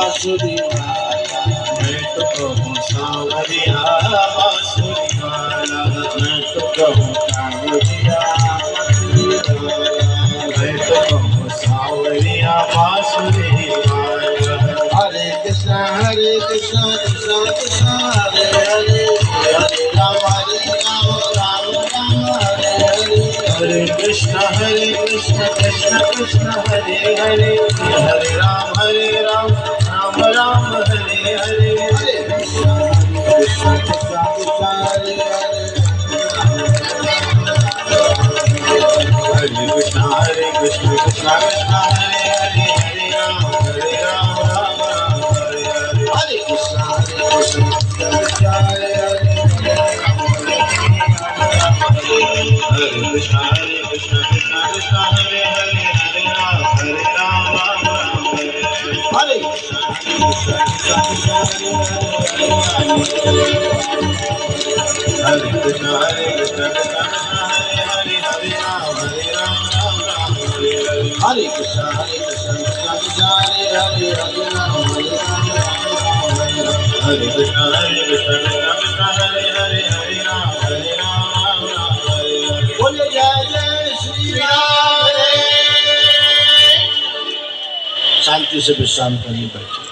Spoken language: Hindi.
बांसुरी वाला, मैं तो कहूँ सांवरिया बांसुरी वाला, मैं तो कहूँ सांवरिया बांसुरी वाला, मैं तो कहूँ सांवरिया बांसुरी वाला। हरे कृष्ण कृष्ण कृष्ण हरे हरे, हरे राम राम राम हरे हरे, हरे कृष्ण कृष्ण कृष्ण हरे हरे, हरे राम राम राम हरे हरे, हरे कृष्ण कृष्ण कृष्ण हरे हरे, हरे कृष्ण कृष्ण कृष्ण हरे हरे, हरे राम राम हरे हरे, हरे कृष्ण कृष्ण कृष्ण हरे हरे, हरे कृष्ण कृष्ण कृष्ण हरे हरे, हरे राम राम हरे हरे, हरे कृष्ण कृष्ण कृष्ण हरे हरे, हरे कृष्ण कृष्ण हरे हरे, हरे राम राम हरे हरे, हरे कृष्ण कृष्ण कृष्ण हरे हरे, हरे राम हरे कृष्ण कृष्ण कृष्ण हरे हरे, हरे राम हरे हरे। बोले जय जय श्री राम। शांति से विश्राम करनी बैठे।